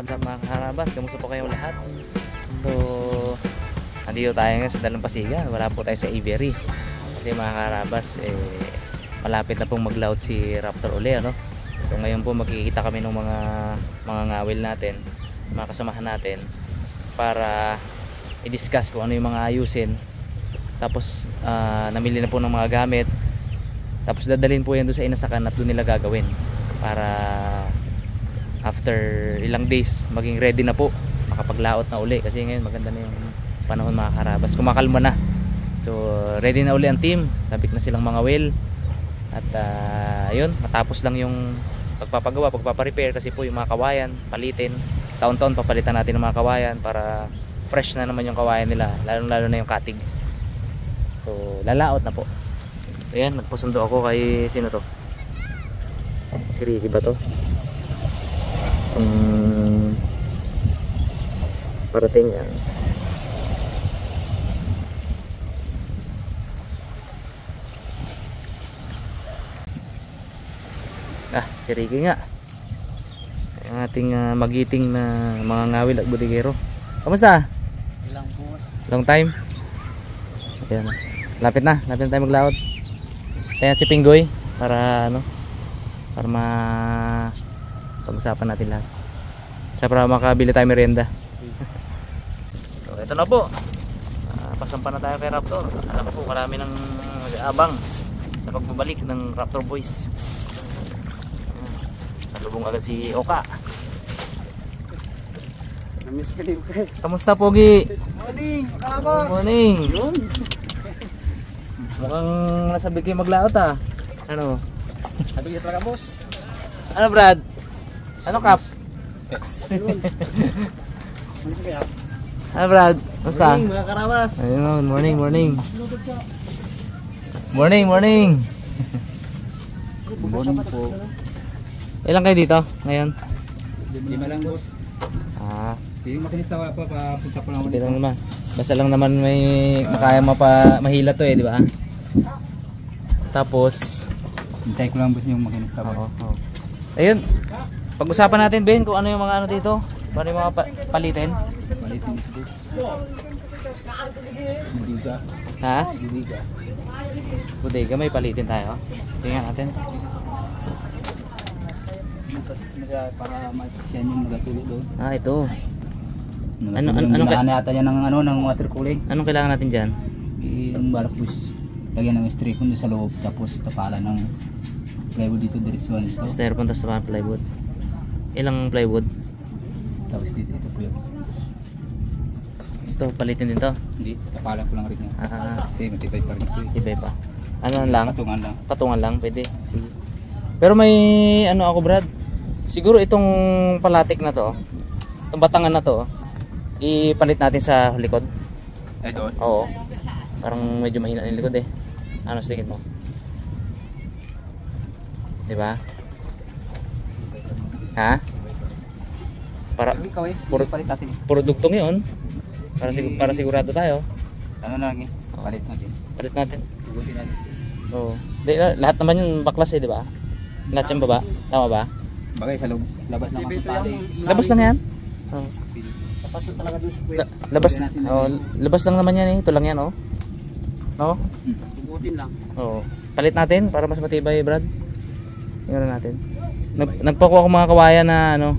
what's up mga kaharabas? Kamusta po kayong lahat? So, nandito tayo ngayon sa Dalampasigan. Wala po tayo sa Aviary. Kasi mga kaharabas, malapit na pong mag-loud si Raptor uli, ano? So ngayon po magkikita kami ng mga ngawil natin, mga kasamahan natin, para i-discuss kung ano yung mga ayusin. Tapos namili na po ng mga gamit. Tapos dadalhin po yan doon sa inasakan at doon nila gagawin para after ilang days maging ready na po, makapaglaot na uli. Kasi ngayon maganda na yung panahon mga karabas, kumakalma na. So ready na uli ang team, sabik na silang mga whale. At yun, matapos lang yung pagpapagawa, pagpaparepair. Kasi po yung mga kawayan, palitin. Taon-taon papalitan natin ng mga kawayan para fresh na naman yung kawayan nila, lalo na yung katig. So lalaot na po. Ayan, nagpasundo ako kay sino to? Si Ricky ba to? Parating yan. Si Ricky nga. Ang ating magiting na mga ngawil at budigero. Kamusta? Ilang boss. Long time? Ayan. Lapit na tayo maglaot. Ayan si Pinggoy para para pag-usapan natin lahat. Siya para makabili tayo merienda. So ito na po. Pasampa na tayo kay Raptor. Alam ko marami ng abang sa pagbabalik ng Raptor Boys. Salubong agad si Oka. Namiss ka din kayo. Kamusta Pogi? Morning, kakabos. Morning. Yun. Mukhang nasabi kayo maglaot ah. Ano? Sabi kita talaga boss. Ano Brad? Ano Kap? Ano kaya? Ano Brad? Kamusta? Morning mga karabas. Ayun, morning. Morning. Morning po. Ilan kayo dito ngayon? 5 lang boss. Yung makinis na pa papunta ko lang. Hindi lang naman. Basta lang naman may makaya mahila to di ba? Tapos Hintay ko lang boss yung makinis na oo. Ayun. Pag-usapan natin Ben kung ano yung mga dito. Paano yung mga palitin? Palitin ito boss. Budiga. Ha? Budiga. Bodega may palitin tayo. Tingnan natin. Para ma-siyan yung magatulo doon. Ito. Anong yata yan ng water cooling? Anong kailangan natin diyan? Yung balak boss. Lagyan ng stripon doon sa loob tapos tapalan ng plywood dito diretsuhan ito. Styrofoam tapos sa plywood. Ilang plywood? Tapos dito ito po yun. Gusto palitin din to? Hindi, tapalan ko lang rin yan. Kasi matibay pa rin ito eh. Iba pa. Ano lang? Patungan lang. Patungan lang, pwede. Sige. Pero may ako Brad. Siguro itong palatik na to, itong batangan na to, ipalit natin sa likod. Ay doon? Oo. Parang medyo mahina yung likod eh. Ano sa tingin mo? Diba? Ha? Para Ikaw eh, puro palit natin. puro dugtong 'yon. Para sigurado tayo. Ano na lang eh, palit natin. Palit natin. Ugutin natin. Oo. Lahat naman yung baklas eh, di ba? Lahat yung baba. Tama ba? Bagay sa loob, labas lang ang pali. Labas lang yan. Oo. Dapat talaga doon sa puwet. Labas. Oh, labas lang naman yan eh. Ito lang yan oh. No? Ugutin lang. Oo. Palit natin para mas matibay, Brad. Tingnan natin. Nagpakuha ko mga kawayan na yung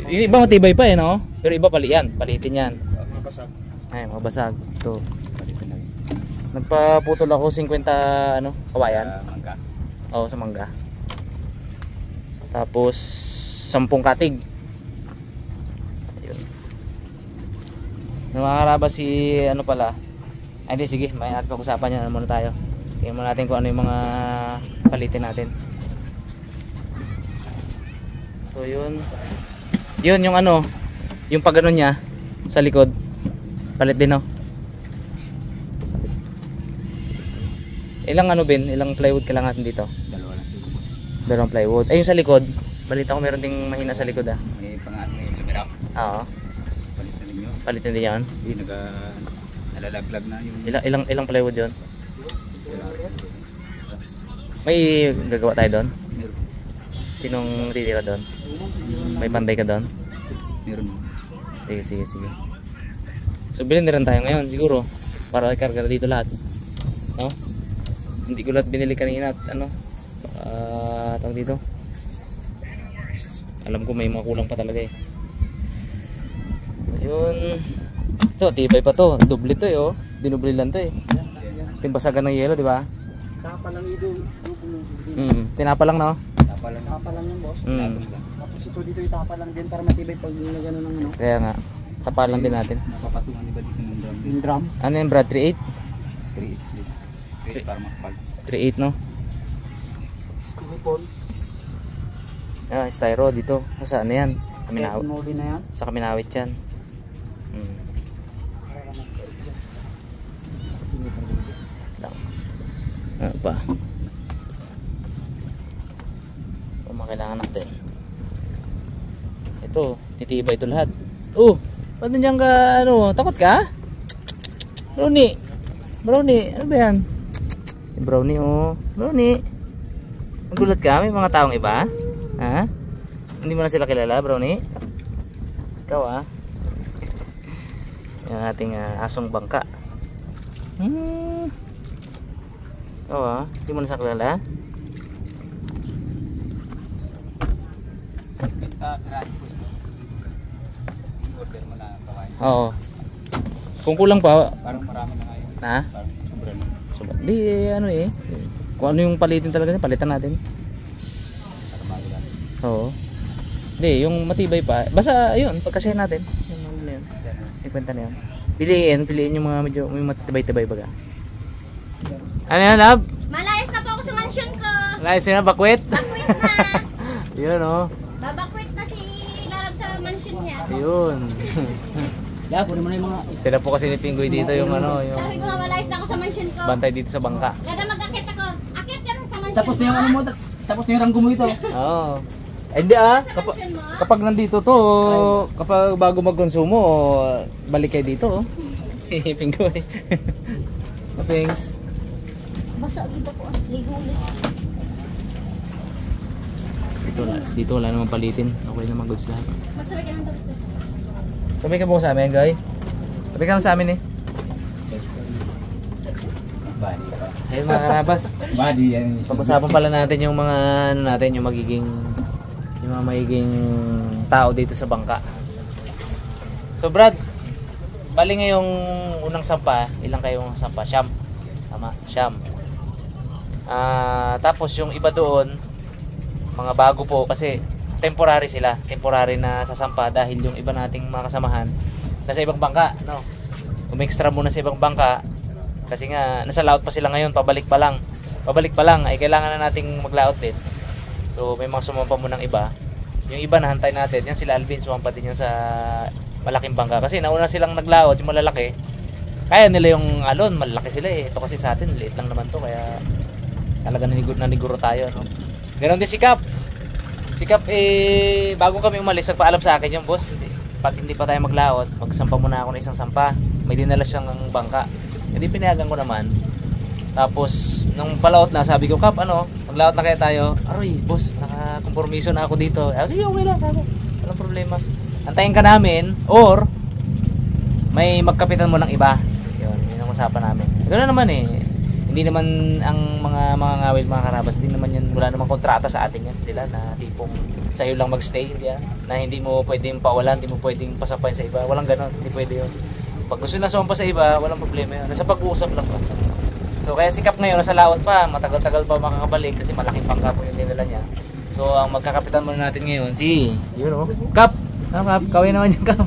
iba matibay pa eh, no? Pero iba palitin yan. Mabasag. Ay, mabasag. Ito. Palitin lang. Nagpaputol ako 50 kawayan. Mangga. Oo, sa mangga. Tapos 10 katig. Ayun. Nakakaraba si pala. Ay hindi, sige, may at pag-usapan niya muna tayo. Tingnan muna natin kung ano yung mga palitin natin. So yun. Yun yung yung pag-ano niya sa likod. Palit din Ilang Ben? Ilang plywood kailangan natin dito? Dalawa lang siguro. Dalawang plywood. Ay yung sa likod. Balita ko meron ding mahina sa likod ah. May may lumera. Oo. Palitan ninyo. Palitin din yan. Hindi nalalaglag na yung Ilang plywood yun? isa lang. May gagawa tayo doon? Meron. Sinong titira doon? May panday ka doon? Meron. Sige. So bilhin na rin tayo ngayon siguro para ikarga dito lahat. No? Hindi ko lahat binili kanina at ano, tawag dito. Alam ko may mga kulang pa talaga eh. Ayun. Ito, tibay pa to. Doble to eh, oh. Dinubli lang to eh. Timbasagan ng yelo, di ba? Tapa lang ito. Tinapa lang, no? Tapa lang. Tapa lang yung boss. Tapos ito dito itapa lang din para matibay pag gano'n ng ano. Kaya nga. Tapa lang din natin. Napapatungan iba dito ng drum. Yung drum. Ano yung Brad? 3.8? 3 para makapal. 3.8, no? Stilipon. Ah, styro dito. Saan na yan? Yes, moldy na yan. Sa Kaminawit yan. Ano pa? Ano kailangan natin? Ito, titibay ito lahat. Oh, ba't nandiyan ka, ano, takot ka? Brownie, ano ba yan? Brownie, oh. Brownie, nagulat ka? May mga taong iba? Ha? Hindi mo na sila kilala, Brownie? Ikaw, ah. Yung ating asong bangka. Ikaw, ah. Hindi mo na sila kilala? Order mo na kawain. Oo. Kung kulang pa, Parang marami na ngayon. ha? Parang sobra na. So, di, ano eh. Kung ano yung palitin talaga niya, palitan natin. Para bago lang. Oo. Hindi, yung matibay pa. Basta, yun, pagkasya natin. Yung ano na yun. 50 na yun. Piliin yung mga medyo, may matibay-tibay baga. Ano yan, lab? Malayas na po ako sa mansion ko. Layas na, bakwit? Bakwit na. Yun, oh. Babakwit na si Larab sa mansion niya. Yun. Yeah, pwede mo na yung mga... Sila po kasi ni Pinggoy dito yung ano, yung Sabi ko nga malayas na ako sa mansion ko. bantay dito sa bangka. Kada mag-akit ako, akit ka sa mansion Tapos na yung ano mo, tapos na yung ranggo mo ito. Oo. Eh, hindi ah. Sa mansion mo? Kapag nandito to, kapag bago magkonsumo, balik kayo dito. Oh. Pinggoy. Thanks. Basa dito po. Ligo-ligo. Dito wala namang palitin. Okay naman, goods lahat. Magsabay ka ng tapos. Sabay ka po sa amin, guy. Sabay ka lang sa amin eh. Body. Ayun mga karabas. Body yan. Pag-usapan pala natin yung mga ano natin, yung mga magiging tao dito sa bangka. So Brad, bali ngayong unang sampa, ilang kayong sampa? Siyam. Tama, siyam. Tapos yung iba doon, mga bago po kasi temporary sila, temporary na sasampa dahil yung iba nating mga kasamahan nasa ibang bangka, no? Umextra muna sa ibang bangka kasi nga nasa laot pa sila ngayon, pabalik pa lang ay kailangan na nating maglaot din. So may mga sumampa mo ng iba. Yung iba nahantay natin, yan sila Alvin, sumampa din yan sa malaking bangka kasi nauna silang naglaot, yung malalaki. Kaya nila yung alon, malaki sila eh. Ito kasi sa atin, liit lang naman to kaya talaga naniguro tayo, no? Ganon din si Cap. Si Cap eh bago kami umalis, nagpaalam sa akin yung boss, pag hindi pa tayo maglaot, magsampa muna ako ng isang sampa. May dinala siyang bangka. Hindi pinayagan ko naman. Tapos nung palaot na, sabi ko, Cap, ano, maglaot na kaya tayo. Aroy, boss, nakakompromiso na ako dito. Sige, okay lang, walang problema. Antayin ka namin or may magkapitan mo ng iba. Yun ang usapan namin. Ganoon naman eh. Hindi naman ang mga ngawil, mga karabas, hindi naman yan, wala namang kontrata sa atin yan sila na tipong sa'yo lang magstay, hindi yan, na hindi mo pwedeng pawalan, hindi mo pwedeng pasampayin sa iba, walang ganon, hindi pwede yun. Pag gusto na sumampa sa iba, walang problema yun, nasa pag-uusap lang pa. So kaya si Cap ngayon, nasa laot pa, matagal-tagal pa makakabalik kasi malaking pangka po yung dinala niya. So ang magkakapitan muna natin ngayon, si, yun o, Cap! Cap, kawin naman yung Cap.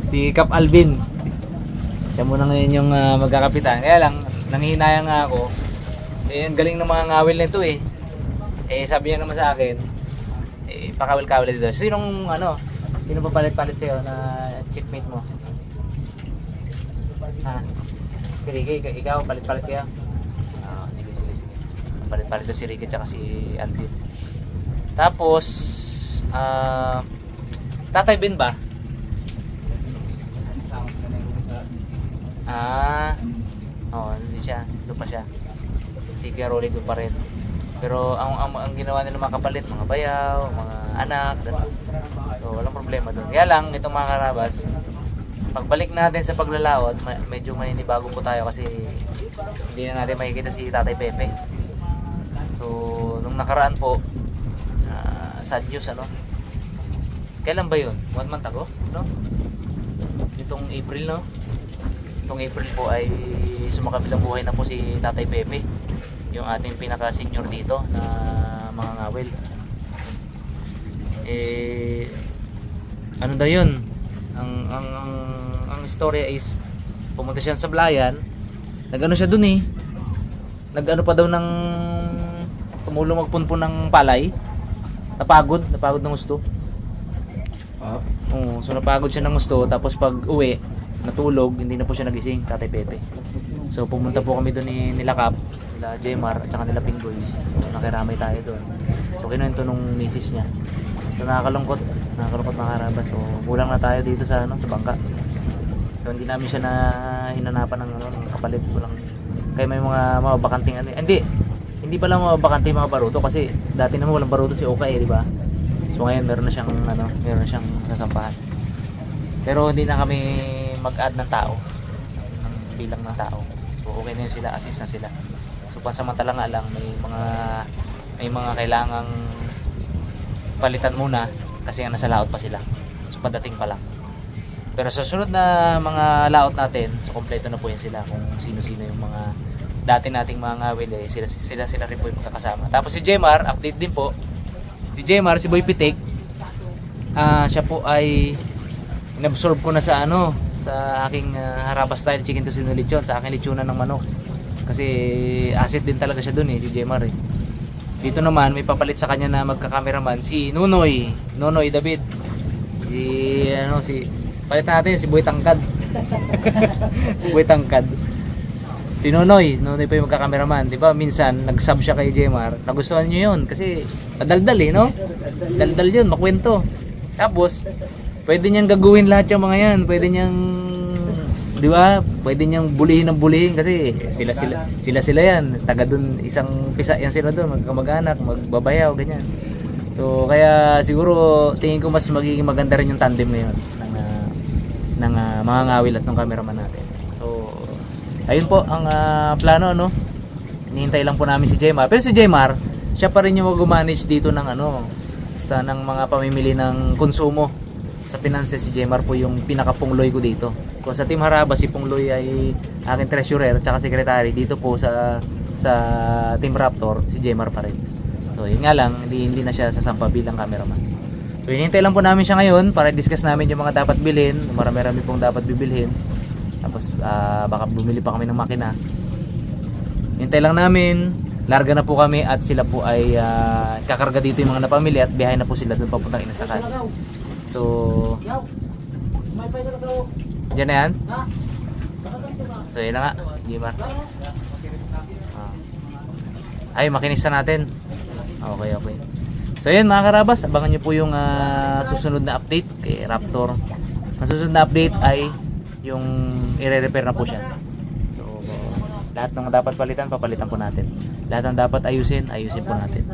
Si Cap Alvin. Siya muna ngayon yung magkakapitan, kaya lang, nanghihinayang nga ako. Eh, ang galing ng mga ngawil nito eh. Eh, sabi niya naman sa akin, eh, pakawil-kawil dito. Sinong, ano, sino pa palit-palit sa'yo na chickmate mo? Ha? Si Ricky, ikaw, palit-palit kaya? Sige. Palit-palit si Ricky tsaka si Alvin. Tapos, Tatay Ben ba? Hindi siya, doon pa siya. Si Caroli doon pa rin. Pero ang ginawa nila mga kapalit, mga bayaw, mga anak, gano'n. So So walang problema doon. Kaya lang itong mga karabas, pagbalik natin sa paglalaot, medyo maninibago po tayo kasi hindi na natin makikita si Tatay Pepe. So nung nakaraan po, sad news ano. Kailan ba 'yun? 1 month ago, no? Itong April, no? Itong April po ay sumakabilang buhay na po si Tatay Pepe, yung ating pinaka senior dito na mga ngawil. Ano daw 'yun? Ang istorya is pumunta siya sa Blayan, nag-ano siya dun eh. Nag-ano pa daw ng tumulong magpunpun ng palay. Napagod ng gusto. Oo, so napagod siya ng gusto, tapos pag uwi, natulog, hindi na po siya nagising, Tatay Pepe. So pumunta po kami doon ni nila Cap, nila Jemar, at saka nila Pinggoy. So nakiramay tayo doon. So kinuwento nung misis niya. So nakakalungkot mga karabas. So kulang na tayo dito sa sa bangka. So hindi namin siya na hinanapan ng kapalit, kulang. Kaya may mga mababakanting ano. Hindi pala mababakanting mga baruto kasi dati naman walang baruto si Okay, di ba? So ngayon meron na siyang sasampahan. Pero hindi na kami mag-add ng tao, ng bilang ng tao. So okay na yun sila, assist na sila. So pansamantala nga lang may mga kailangang palitan muna kasi nasa laot pa sila. So padating pa lang. Pero sa sunod na mga laot natin, so kompleto na po yan sila kung sino-sino yung mga dati nating mga ngawil sila rin po yung magkakasama. Tapos si Jemar, update din po. Si Jemar, si Boy Pitik, siya po ay inabsorb ko na sa sa aking Harabas style chicken tocino lechon, sa aking lechonan ng manok. Kasi asset din talaga siya dun si Jemar eh. Dito naman may papalit sa kanya na magka-cameraman si Nunoy David. Si palit natin si Boy Tangkad. Boy Tangkad. Si Nonoy pa yung magka-cameraman, di ba? Minsan nag-sub siya kay Jemar. Nagustuhan niyo 'yun kasi madaldal no? Daldal 'yun, makwento. Tapos pwede niyang gagawin lahat yung mga 'yan. Pwede niyang, di ba? Pwede niyang bulihin kasi sila 'yan. Taga doon, isang pisa yan sila doon, magkamag-anak, magbabayaw ganyan. So kaya siguro tingin ko mas magiging maganda rin yung tandem na 'yon ng mga ngawil at ng cameraman natin. So ayun po ang plano hinihintay lang po namin si Jemar. Pero si Jemar, siya pa rin yung mag-manage dito ng ng mga pamimili ng konsumo. Sa finances, si Jemar po yung pinaka-pungloy ko dito. Kung sa Team Harabas, si Pungloy ay aking treasurer at secretary. Dito po sa Team Raptor, si Jemar pa rin. So yun nga lang, hindi na siya sasampa bilang cameraman. So hinihintay lang po namin siya ngayon para discuss namin yung mga dapat bilhin. Marami-rami pong dapat bibilhin. Tapos baka bumili pa kami ng makina. Hintay lang namin, larga na po kami at sila po ay kakarga dito yung mga napamili at biyahe na po sila doon papuntang Inasakan. So dyan na yan. So yun na nga, Jemar. Ay, makinisa natin. Okay. So yun mga karabas, abangan nyo po yung susunod na update kay Raptor. Ang susunod na update ay yung i-repair na po siya. So lahat ng dapat palitan, papalitan po natin. Lahat ng dapat ayusin po natin.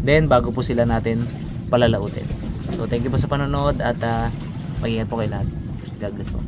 Then bago po sila natin palalautin. So thank you po sa panonood at mag-ingat po kayo lahat. God bless po.